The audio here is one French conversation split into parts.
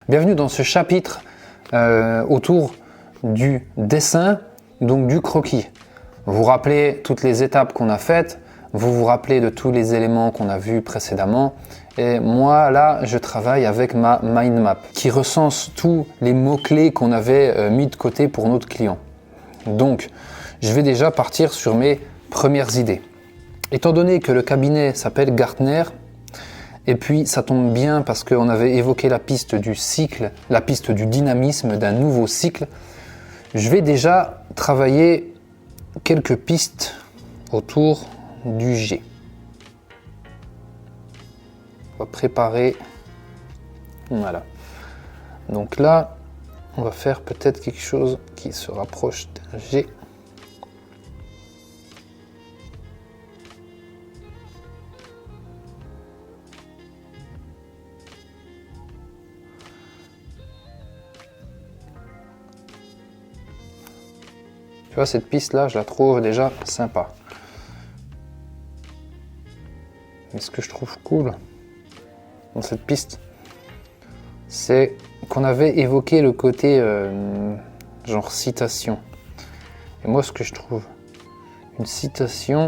Bienvenue dans ce chapitre autour du dessin, donc du croquis. Vous vous rappelez toutes les étapes qu'on a faites, vous vous rappelez de tous les éléments qu'on a vus précédemment. Et moi, là, je travaille avec ma mind map qui recense tous les mots-clés qu'on avait mis de côté pour notre client. Donc, je vais déjà partir sur mes premières idées. Étant donné que le cabinet s'appelle Gartner, et puis ça tombe bien parce qu'on avait évoqué la piste du cycle, la piste du dynamisme d'un nouveau cycle, je vais déjà travailler quelques pistes autour du G. On va préparer, voilà. Donc là, on va faire peut-être quelque chose qui se rapproche d'un G. Tu vois, cette piste-là, je la trouve déjà sympa. Mais ce que je trouve cool dans cette piste, c'est qu'on avait évoqué le côté genre citation. Et moi, ce que je trouve, une citation,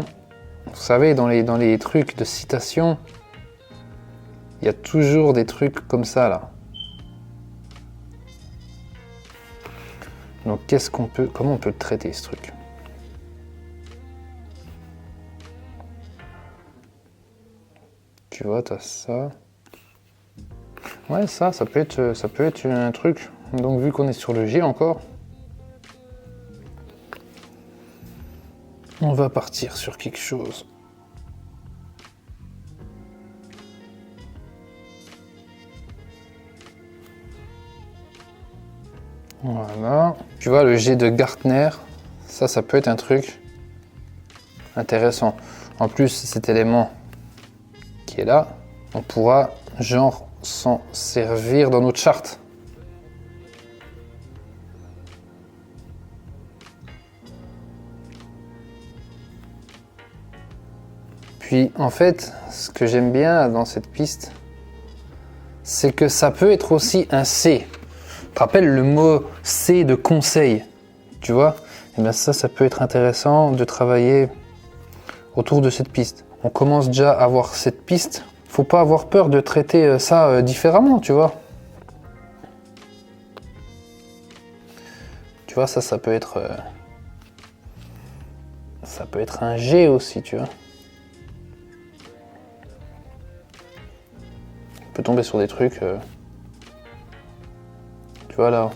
vous savez, dans les trucs de citation, il y a toujours des trucs comme ça, là. Donc comment on peut traiter ce truc? Tu vois, t'as ça. Ouais, ça peut être un truc. Donc vu qu'on est sur le G encore, on va partir sur quelque chose. Voilà. Tu vois, le G de Gartner, ça peut être un truc intéressant. En plus, cet élément qui est là, on pourra genre s'en servir dans notre charte. Puis en fait, ce que j'aime bien dans cette piste, c'est que ça peut être aussi un C. Tu te rappelles le mot C de conseil, tu vois? Et bien ça peut être intéressant de travailler autour de cette piste. On commence déjà à avoir cette piste. Faut pas avoir peur de traiter ça différemment, tu vois. Tu vois, ça peut être un G aussi, tu vois. On peut tomber sur des trucs. Tu vois là,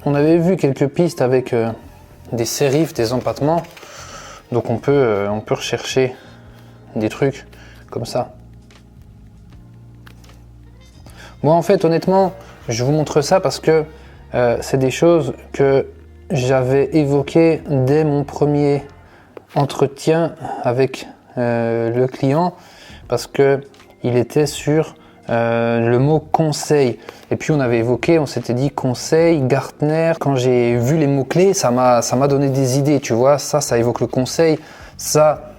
on avait vu quelques pistes avec des sérifs, des empattements. Donc on peut rechercher des trucs comme ça. Moi en fait honnêtement, je vous montre ça parce que c'est des choses que j'avais évoquées dès mon premier entretien avec le client parce que il était sur le mot conseil. Et puis on s'était dit conseil, Gartner. Quand j'ai vu les mots-clés, ça m'a donné des idées, tu vois. Ça évoque le conseil. Ça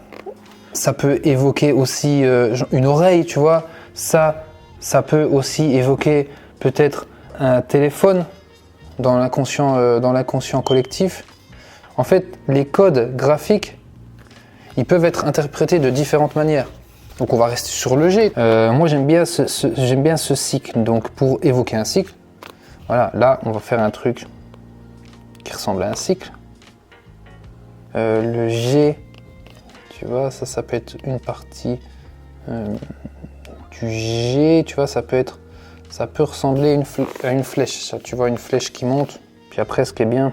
peut évoquer aussi une oreille, tu vois. Ça peut aussi évoquer peut-être un téléphone dans l'inconscient collectif. En fait, les codes graphiques, ils peuvent être interprétés de différentes manières. Donc on va rester sur le G. Moi j'aime bien ce cycle. Donc pour évoquer un cycle, voilà, là on va faire un truc qui ressemble à un cycle. Le G, tu vois, ça peut être une partie du G, tu vois, ça peut ressembler à une flèche. Ça, tu vois, une flèche qui monte. Puis après, ce qui est bien,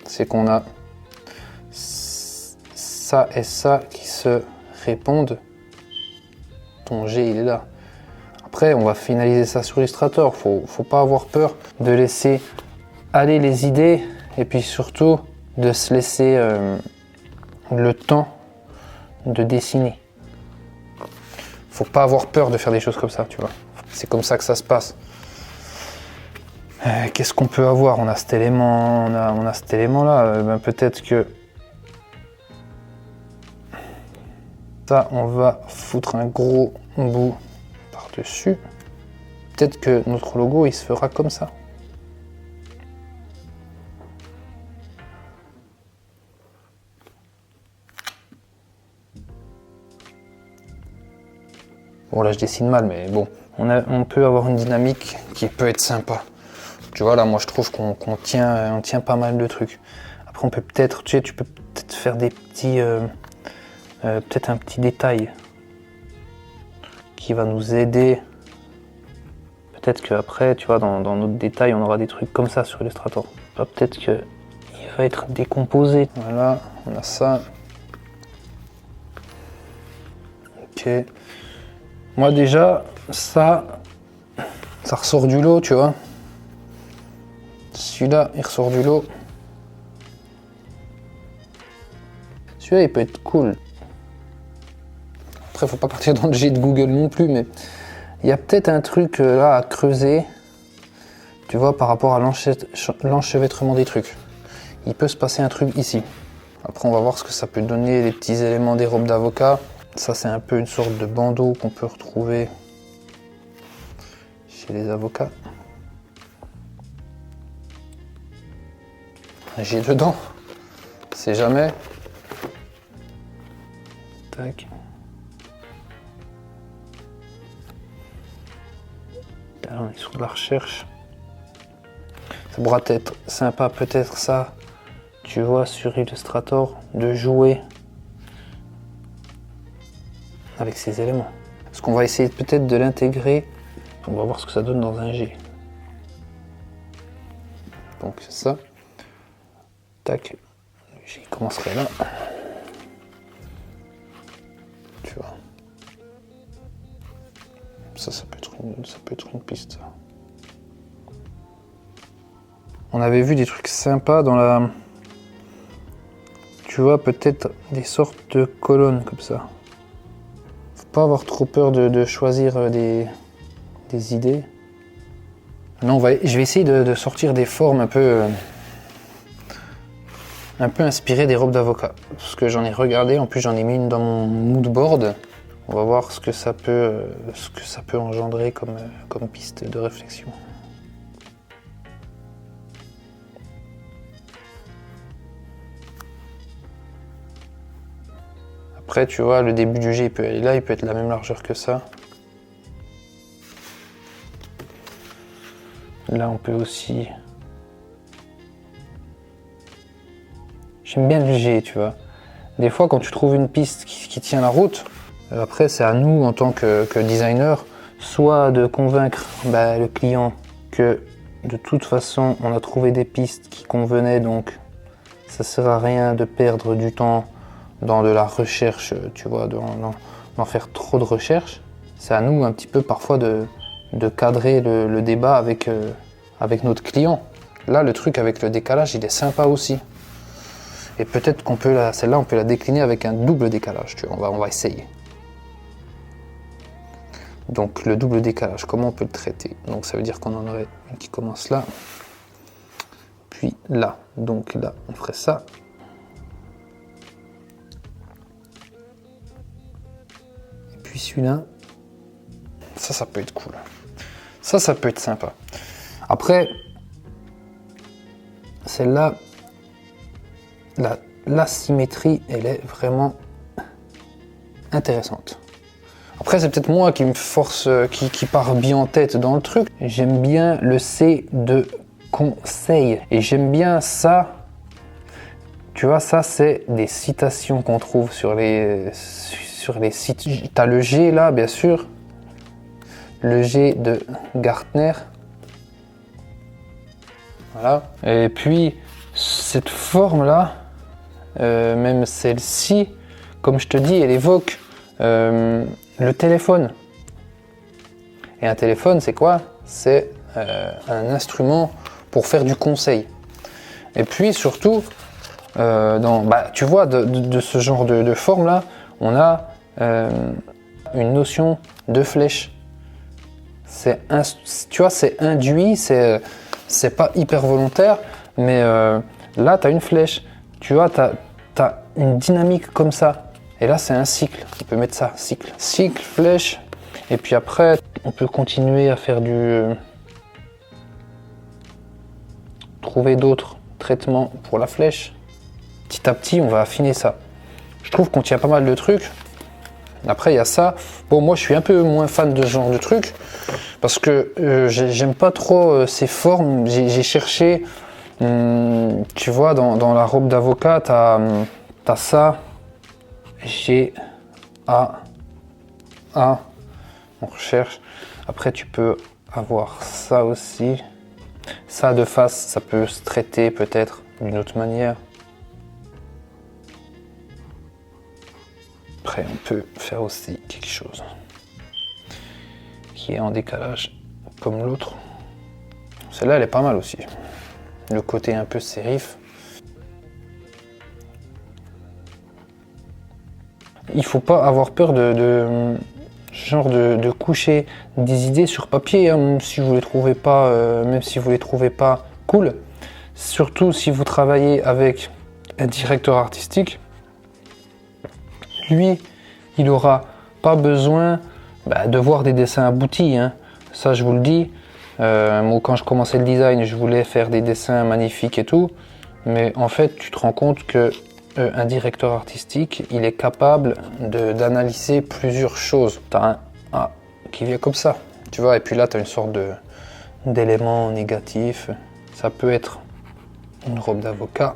c'est qu'on a ça et ça qui se répondent. Ton G, il est là. Après, on va finaliser ça sur Illustrator. Faut pas avoir peur de laisser aller les idées et puis surtout de se laisser le temps de dessiner. Faut pas avoir peur de faire des choses comme ça, tu vois. C'est comme ça que ça se passe. Qu'est-ce qu'on peut avoir? On a cet élément, on a cet élément-là. Peut-être que ça, on va foutre un gros bout par-dessus. peut-être que notre logo, il se fera comme ça. Bon, là, je dessine mal, mais bon, on peut avoir une dynamique qui peut être sympa. Tu vois, là, moi, je trouve qu'on tient pas mal de trucs. Après, on peut peut-être, tu sais, tu peux peut-être faire des petits, peut-être un petit détail qui va nous aider. Peut-être qu'après, tu vois, dans notre détail, on aura des trucs comme ça sur Illustrator. Peut-être qu'il va être décomposé. Voilà, on a ça. Ok. Moi déjà, ça ressort du lot, tu vois. Celui-là, il ressort du lot. Celui-là, il peut être cool. Après, faut pas partir dans le jet de Google non plus, mais il y a peut-être un truc là à creuser, tu vois, par rapport à l'enchevêtrement des trucs. Il peut se passer un truc ici. Après, on va voir ce que ça peut donner, les petits éléments des robes d'avocat. Ça, c'est un peu une sorte de bandeau qu'on peut retrouver chez les avocats. J'ai dedans, c'est jamais. Tac. Là, on est sur de la recherche. Ça pourra être sympa, peut-être ça, tu vois, sur Illustrator, de jouer avec ces éléments. Parce qu'on va essayer peut-être de l'intégrer. On va voir ce que ça donne dans un G. Donc c'est ça. Tac. J'y commencerai là. Tu vois. Ça peut être une piste. On avait vu des trucs sympas dans la... Tu vois, peut-être des sortes de colonnes comme ça. Faut pas avoir trop peur de choisir des idées. Non, je vais essayer de sortir des formes un peu inspirées des robes d'avocat. Parce que j'en ai regardé, en plus j'en ai mis une dans mon mood board. On va voir ce que ça peut engendrer comme piste de réflexion. Après, tu vois, le début du G, il peut aller là, il peut être la même largeur que ça. Là, on peut aussi... J'aime bien le G, tu vois. Des fois, quand tu trouves une piste qui tient la route, après, c'est à nous, en tant que designer, soit de convaincre le client que, de toute façon, on a trouvé des pistes qui convenaient, donc ça ne sert à rien de perdre du temps dans de la recherche, tu vois, d'en faire trop de recherche. C'est à nous, un petit peu, parfois, de cadrer le débat avec notre client. Là, le truc avec le décalage, il est sympa aussi. Et peut-être qu'on peut celle-là, on peut la décliner avec un double décalage, tu vois, on va essayer. Donc le double décalage, comment on peut le traiter? Donc ça veut dire qu'on en aurait une qui commence là, puis là. Donc là, on ferait ça. Et puis celui-là, ça peut être cool. Ça peut être sympa. Après, celle-là, la symétrie, elle est vraiment intéressante. Après, c'est peut-être moi qui me force, qui part bien en tête dans le truc. J'aime bien le C de conseil. Et j'aime bien ça. Tu vois, ça, c'est des citations qu'on trouve sur les sites. Tu as le G là, bien sûr. Le G de Gartner. Voilà. Et puis, cette forme-là, même celle-ci, comme je te dis, elle évoque le téléphone. Et un téléphone, c'est quoi? C'est un instrument pour faire du conseil. Et puis surtout, tu vois, de ce genre de forme-là, on a une notion de flèche. Tu vois, c'est induit, c'est pas hyper volontaire, mais là, tu as une flèche. Tu vois, tu as une dynamique comme ça. Et là, c'est un cycle. On peut mettre ça, cycle. Cycle, flèche. Et puis après, on peut continuer à faire trouver d'autres traitements pour la flèche. Petit à petit, on va affiner ça. Je trouve qu'on tient pas mal de trucs. Après, il y a ça. Bon, moi, je suis un peu moins fan de ce genre de trucs parce que j'aime pas trop ces formes. J'ai cherché, tu vois, dans la robe d'avocat, t'as ça, G, A, on recherche. Après, tu peux avoir ça aussi. Ça de face, ça peut se traiter peut-être d'une autre manière. Après, on peut faire aussi quelque chose qui est en décalage comme l'autre. Celle-là, elle est pas mal aussi. Le côté un peu sérif. Il faut pas avoir peur de coucher des idées sur papier, hein, même si vous les trouvez pas cool. Surtout si vous travaillez avec un directeur artistique. Lui, il n'aura pas besoin de voir des dessins aboutis, hein. Ça, je vous le dis. Moi, quand je commençais le design, je voulais faire des dessins magnifiques et tout. Mais en fait, tu te rends compte que un directeur artistique, il est capable d'analyser plusieurs choses. Tu as un A qui vient comme ça, tu vois. Et puis là, tu as une sorte d'élément négatif. Ça peut être une robe d'avocat.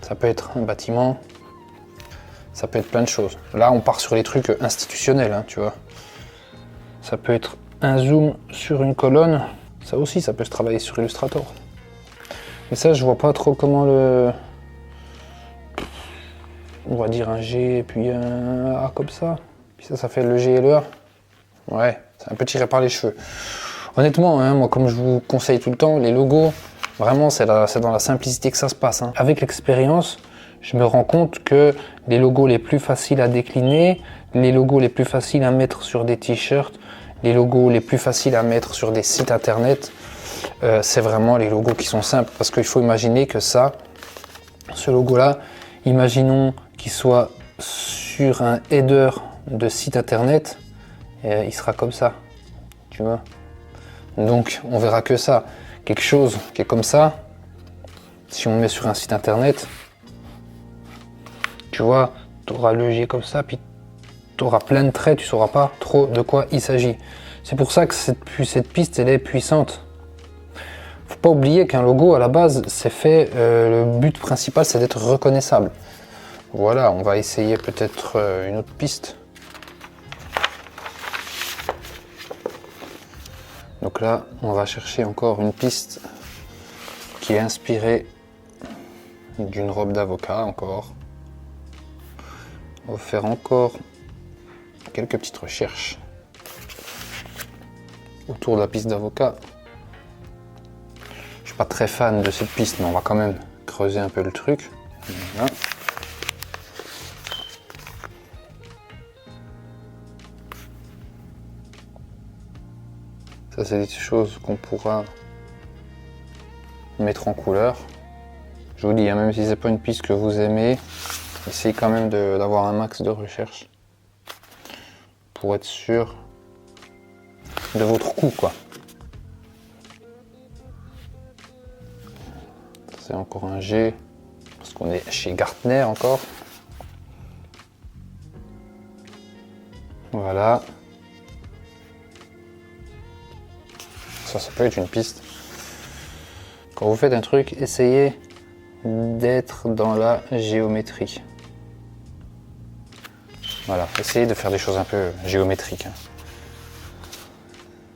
Ça peut être un bâtiment. Ça peut être plein de choses. Là, on part sur les trucs institutionnels, hein, tu vois. Ça peut être un zoom sur une colonne. Ça aussi, ça peut se travailler sur Illustrator. Mais ça, je vois pas trop comment le... On va dire un G et puis un A comme ça. Puis ça fait le G et le A. Ouais, c'est un peu tiré par les cheveux. Honnêtement, hein, moi, comme je vous conseille tout le temps, les logos, vraiment, c'est dans la simplicité que ça se passe, hein. Avec l'expérience, je me rends compte que les logos les plus faciles à décliner, les logos les plus faciles à mettre sur des t-shirts, les logos les plus faciles à mettre sur des sites internet, c'est vraiment les logos qui sont simples. Parce qu'il faut imaginer que ce logo-là, imaginons qu'il soit sur un header de site internet, il sera comme ça, tu vois. Donc, on verra que ça. Quelque chose qui est comme ça, si on le met sur un site internet, tu vois, tu auras le G comme ça, puis tu auras plein de traits, tu ne sauras pas trop de quoi il s'agit. C'est pour ça que cette piste, elle est puissante. Faut pas oublier qu'un logo, à la base, c'est fait, le but principal, c'est d'être reconnaissable. Voilà, on va essayer peut-être une autre piste. Donc là, on va chercher encore une piste qui est inspirée d'une robe d'avocat encore. On va faire encore quelques petites recherches autour de la piste d'avocat. Je suis pas très fan de cette piste, mais on va quand même creuser un peu le truc. Voilà. Ça, c'est des choses qu'on pourra mettre en couleur. Je vous dis, hein, même si c'est pas une piste que vous aimez, essayez quand même d'avoir un max de recherche pour être sûr de votre coup, quoi. C'est encore un G, parce qu'on est chez Gartner encore. Voilà. Ça peut être une piste. Quand vous faites un truc, essayez d'être dans la géométrie. Voilà, essayez de faire des choses un peu géométriques, hein.